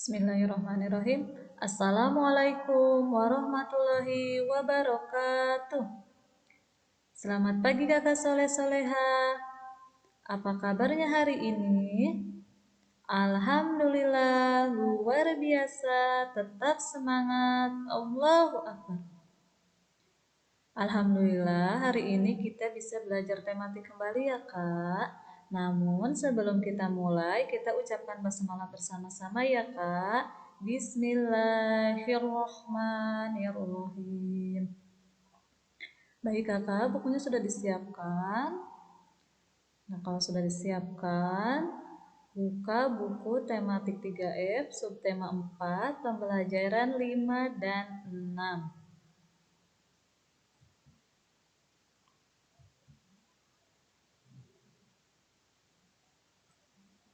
Bismillahirrahmanirrahim. Assalamualaikum warahmatullahi wabarakatuh. Selamat pagi kakak soleh-soleha. Apa kabarnya hari ini? Alhamdulillah luar biasa. Tetap semangat. Allahu Akbar. Alhamdulillah hari ini kita bisa belajar tematik kembali ya kak. Namun sebelum kita mulai kita ucapkan basmalah bersama-sama ya kak. Bismillahirrahmanirrahim. Baik kakak, bukunya sudah disiapkan. Nah kalau sudah disiapkan, buka buku tematik 3F subtema 4 pembelajaran 5 dan 6.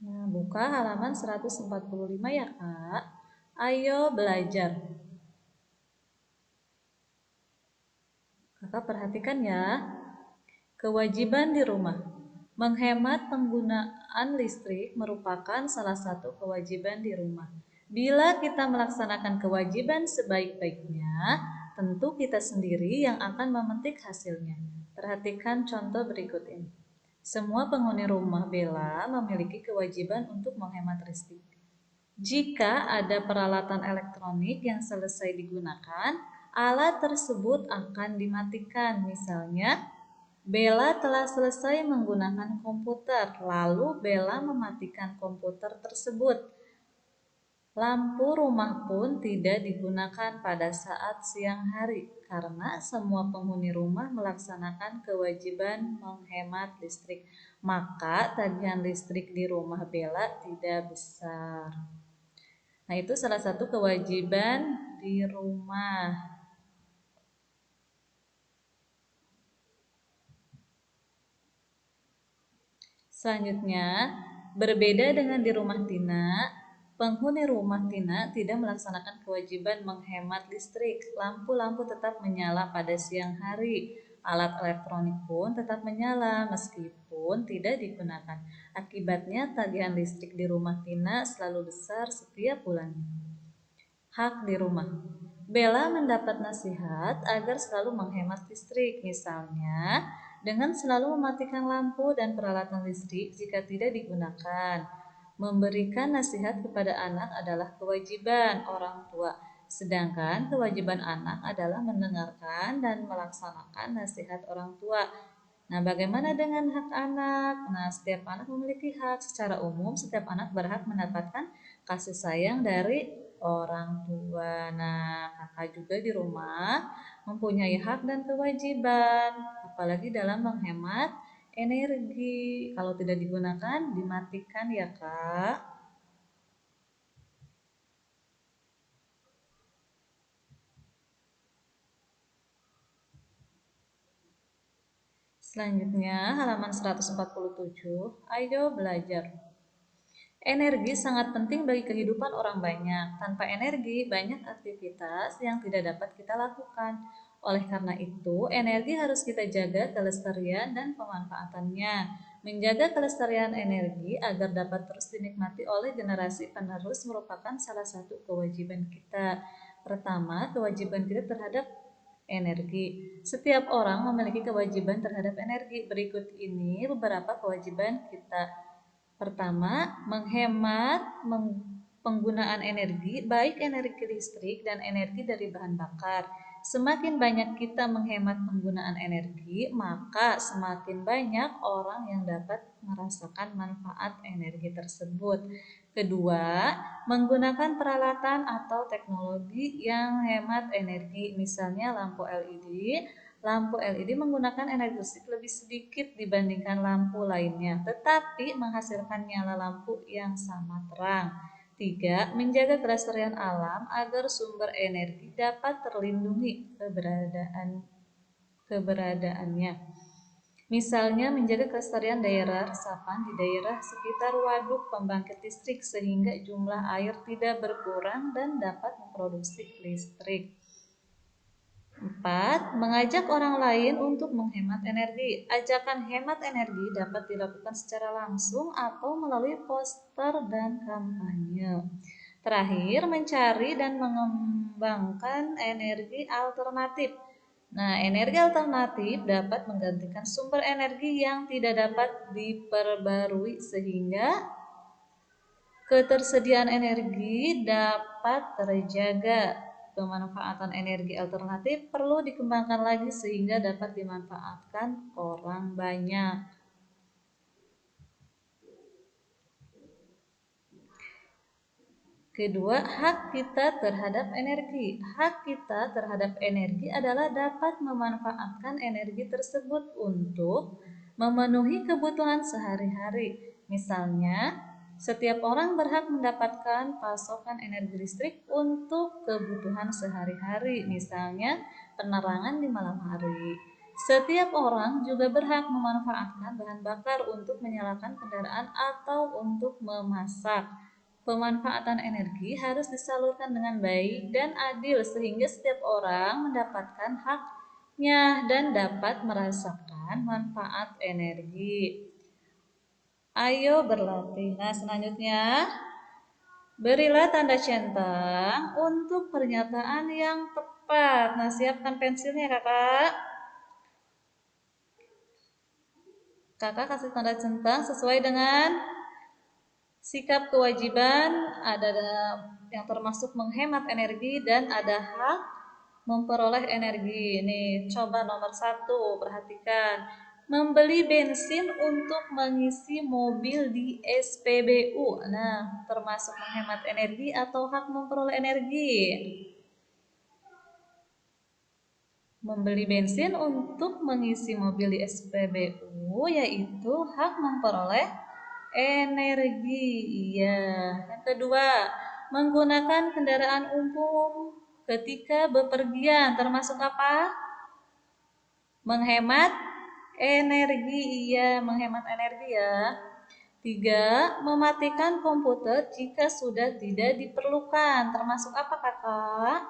Nah, buka halaman 145 ya kak. Ayo belajar. Kakak perhatikan ya. Kewajiban di rumah. Menghemat penggunaan listrik merupakan salah satu kewajiban di rumah. Bila kita melaksanakan kewajiban sebaik-baiknya, tentu kita sendiri yang akan memetik hasilnya. Perhatikan contoh berikut ini. Semua penghuni rumah Bella memiliki kewajiban untuk menghemat listrik. Jika ada peralatan elektronik yang selesai digunakan, alat tersebut akan dimatikan. Misalnya, Bella telah selesai menggunakan komputer, lalu Bella mematikan komputer tersebut. Lampu rumah pun tidak digunakan pada saat siang hari karena semua penghuni rumah melaksanakan kewajiban menghemat listrik. Maka tagihan listrik di rumah Bella tidak besar. Nah, itu salah satu kewajiban di rumah. Selanjutnya, berbeda dengan di rumah Tina, penghuni rumah Tina tidak melaksanakan kewajiban menghemat listrik. Lampu-lampu tetap menyala pada siang hari. Alat elektronik pun tetap menyala meskipun tidak digunakan. Akibatnya tagihan listrik di rumah Tina selalu besar setiap bulannya. Hak di rumah. Bella mendapat nasihat agar selalu menghemat listrik, misalnya dengan selalu mematikan lampu dan peralatan listrik jika tidak digunakan. Memberikan nasihat kepada anak adalah kewajiban orang tua, sedangkan kewajiban anak adalah mendengarkan dan melaksanakan nasihat orang tua. Nah, bagaimana dengan hak anak? Nah, setiap anak memiliki hak. Secara umum, setiap anak berhak mendapatkan kasih sayang dari orang tua. Nah, kakak juga di rumah mempunyai hak dan kewajiban, apalagi dalam menghemat energi. Kalau tidak digunakan, dimatikan ya kak. Selanjutnya, halaman 147, ayo belajar. Energi sangat penting bagi kehidupan orang banyak. Tanpa energi, banyak aktivitas yang tidak dapat kita lakukan. Oleh karena itu, energi harus kita jaga kelestarian dan pemanfaatannya. Menjaga kelestarian energi agar dapat terus dinikmati oleh generasi penerus merupakan salah satu kewajiban kita. Pertama, kewajiban kita terhadap energi. Setiap orang memiliki kewajiban terhadap energi. Berikut ini beberapa kewajiban kita. Pertama, menghemat penggunaan energi, baik energi listrik dan energi dari bahan bakar. Semakin banyak kita menghemat penggunaan energi, maka semakin banyak orang yang dapat merasakan manfaat energi tersebut. Kedua, menggunakan peralatan atau teknologi yang hemat energi, misalnya lampu LED. Lampu LED menggunakan energi listrik lebih sedikit dibandingkan lampu lainnya, tetapi menghasilkan nyala lampu yang sama terang. 3. Menjaga kelestarian alam agar sumber energi dapat terlindungi keberadaannya. Misalnya menjaga kelestarian daerah resapan di daerah sekitar waduk pembangkit listrik sehingga jumlah air tidak berkurang dan dapat memproduksi listrik. 4. Mengajak orang lain untuk menghemat energi. Ajakan hemat energi dapat dilakukan secara langsung atau melalui poster dan kampanye. Terakhir, mencari dan mengembangkan energi alternatif. Nah, energi alternatif dapat menggantikan sumber energi yang tidak dapat diperbarui sehingga ketersediaan energi dapat terjaga. Pemanfaatan energi alternatif perlu dikembangkan lagi sehingga dapat dimanfaatkan orang banyak. Kedua, hak kita terhadap energi. Hak kita terhadap energi adalah dapat memanfaatkan energi tersebut untuk memenuhi kebutuhan sehari-hari. Misalnya, setiap orang berhak mendapatkan pasokan energi listrik untuk kebutuhan sehari-hari, misalnya penerangan di malam hari. Setiap orang juga berhak memanfaatkan bahan bakar untuk menyalakan kendaraan atau untuk memasak. Pemanfaatan energi harus disalurkan dengan baik dan adil sehingga setiap orang mendapatkan haknya dan dapat merasakan manfaat energi. Ayo berlatih. Nah, selanjutnya berilah tanda centang untuk pernyataan yang tepat. Nah, siapkan pensilnya, Kakak. Kakak kasih tanda centang sesuai dengan sikap kewajiban, ada yang termasuk menghemat energi dan ada hak memperoleh energi. Nih, coba nomor 1, perhatikan. Membeli bensin untuk mengisi mobil di SPBU. Nah, termasuk menghemat energi atau hak memperoleh energi? Membeli bensin untuk mengisi mobil di SPBU yaitu hak memperoleh energi. Iya. Yang kedua, menggunakan kendaraan umum ketika bepergian termasuk apa? Menghemat energi. Iya, menghemat energi ya. 3, mematikan komputer jika sudah tidak diperlukan. Termasuk apa, Kakak?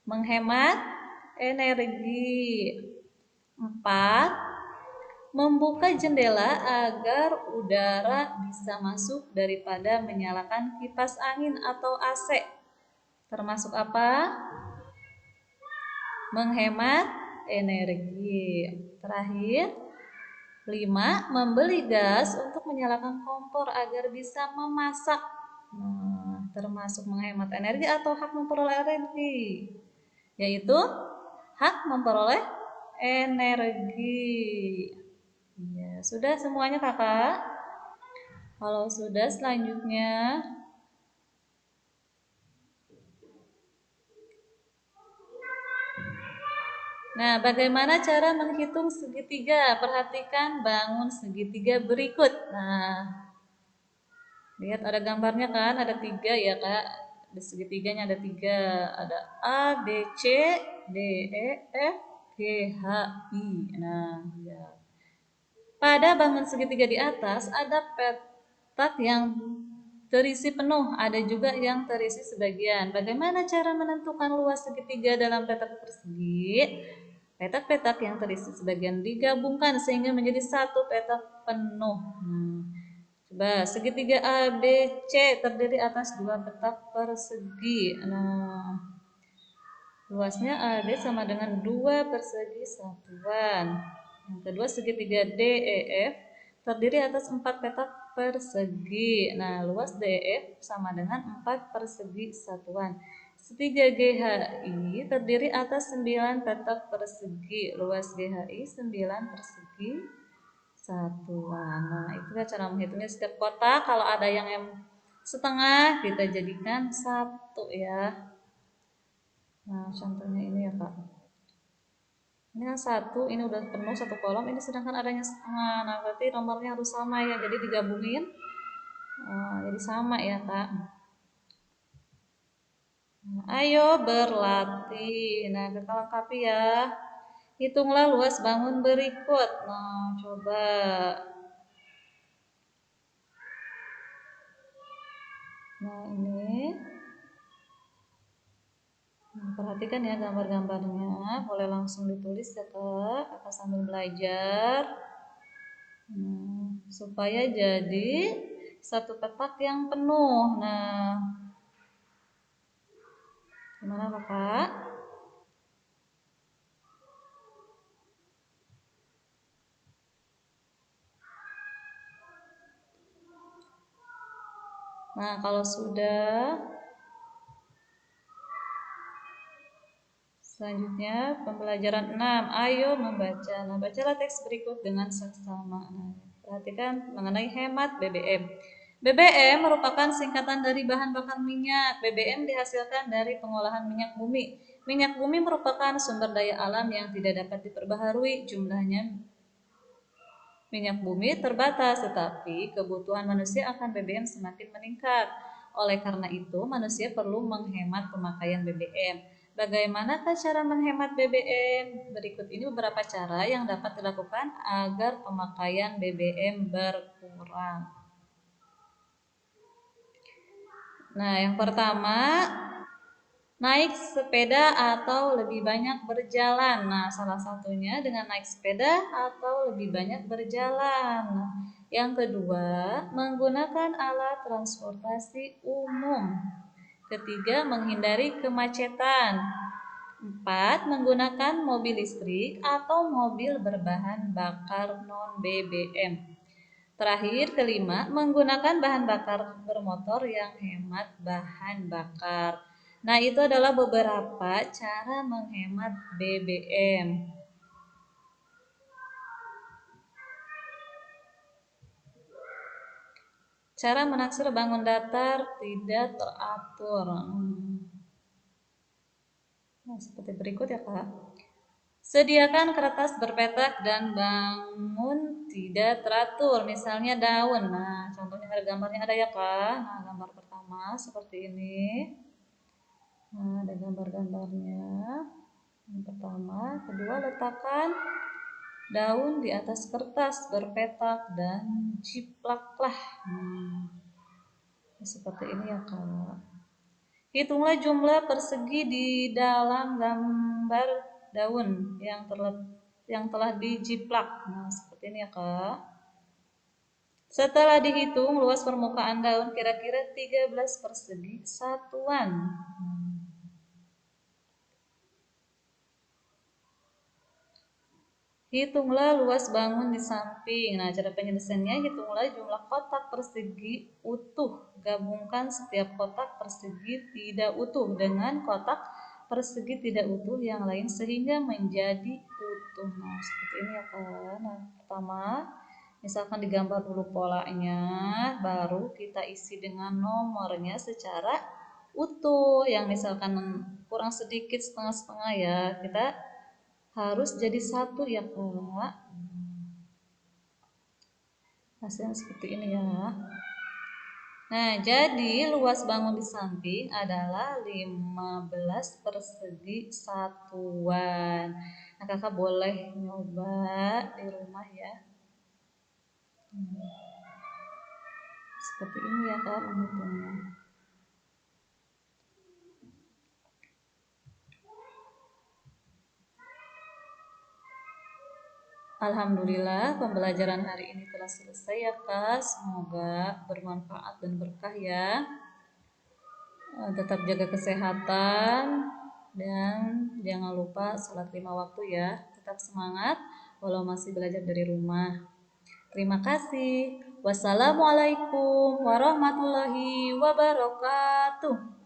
Menghemat energi. 4, membuka jendela agar udara bisa masuk daripada menyalakan kipas angin atau AC. Termasuk apa? Menghemat energi. Terakhir, 5, membeli gas untuk menyalakan kompor agar bisa memasak. Nah, termasuk menghemat energi atau hak memperoleh energi? Yaitu hak memperoleh energi. Ya, sudah semuanya, Kakak? Kalau sudah, selanjutnya nah, bagaimana cara menghitung segitiga? Perhatikan bangun segitiga berikut. Nah, lihat ada gambarnya kan? Ada 3 ya, Kak. Di segitiganya ada 3. Ada A, B, C, D, E, F, G, H, I. Nah, ya. Pada bangun segitiga di atas ada petak yang terisi penuh, ada juga yang terisi sebagian. Bagaimana cara menentukan luas segitiga dalam petak persegi? Petak-petak yang terisi sebagian digabungkan sehingga menjadi satu petak penuh. Coba segitiga A, B, C terdiri atas 2 petak persegi. Nah, luasnya AB sama dengan 2 persegi satuan. Yang kedua segitiga DEF terdiri atas 4 petak persegi. Nah, luas DEF sama dengan 4 persegi satuan. Segitiga GHI terdiri atas 9 petak persegi. Luas GHI 9 persegi satuan. Nah, itu cara menghitungnya setiap kotak. Kalau ada yang setengah, kita jadikan 1 ya. Nah, contohnya ini ya, Kak. Ini yang 1, ini udah penuh 1 kolom, ini sedangkan adanya setengah. Nah, berarti nomornya harus sama ya, jadi digabungin. Jadi sama ya, Kak. Nah, ayo berlatih. Nah, kita lengkapi ya. Hitunglah luas bangun berikut. Nah, coba. Nah, ini. Nah, perhatikan ya gambar-gambarnya. Boleh langsung ditulis ya, Kak. Kakak sambil belajar. Supaya jadi 1 petak yang penuh. Nah, kakak? Nah, kalau sudah, selanjutnya pembelajaran 6. Ayo membaca. Nah, bacalah teks berikut dengan seksama. Nah, perhatikan mengenai hemat BBM. BBM merupakan singkatan dari bahan bakar minyak. BBM dihasilkan dari pengolahan minyak bumi. Minyak bumi merupakan sumber daya alam yang tidak dapat diperbaharui. Jumlahnya minyak bumi terbatas, tetapi kebutuhan manusia akan BBM semakin meningkat. Oleh karena itu, manusia perlu menghemat pemakaian BBM. Bagaimanakah cara menghemat BBM? Berikut ini beberapa cara yang dapat dilakukan agar pemakaian BBM berkurang. Nah, yang pertama, naik sepeda atau lebih banyak berjalan. Nah, salah satunya dengan naik sepeda atau lebih banyak berjalan. Yang kedua, menggunakan alat transportasi umum. Ketiga, menghindari kemacetan. 4, menggunakan mobil listrik atau mobil berbahan bakar non-BBM. Terakhir, kelima, menggunakan bahan bakar bermotor yang hemat bahan bakar. Nah, itu adalah beberapa cara menghemat BBM. Cara menaksir bangun datar tidak teratur. Nah, seperti berikut ya, Kak. Sediakan kertas berpetak dan bangun tidak teratur, misalnya daun. Nah, contohnya ada gambarnya ada ya, Kak. Nah, gambar pertama seperti ini. Nah, ada gambar-gambarnya. Yang pertama, kedua, letakkan daun di atas kertas berpetak dan jiplaklah. Seperti ini ya, Kak. Hitunglah jumlah persegi di dalam gambar daun yang telah dijiplak. Nah, seperti ini ya, Kak. Setelah dihitung luas permukaan daun kira-kira 13 persegi satuan. Hitunglah luas bangun di samping. Nah, cara penyelesaiannya, hitunglah jumlah kotak persegi utuh. Gabungkan setiap kotak persegi tidak utuh dengan kotak persegi tidak utuh yang lain sehingga menjadi utuh. Nah, seperti ini ya, Kak. Nah, pertama, misalkan digambar dulu polanya, baru kita isi dengan nomornya secara utuh. Yang misalkan kurang sedikit setengah-setengah ya, kita harus jadi satu ya, Kak. Hasilnya seperti ini ya. Nah, jadi luas bangun di samping adalah 15 persegi satuan. Nah, kakak boleh nyoba di rumah ya. Seperti ini ya, Kak, menghitungnya. Alhamdulillah, pembelajaran hari ini telah selesai ya, Kak. Semoga bermanfaat dan berkah ya. Tetap jaga kesehatan dan jangan lupa sholat 5 waktu ya. Tetap semangat walau masih belajar dari rumah. Terima kasih. Wassalamualaikum warahmatullahi wabarakatuh.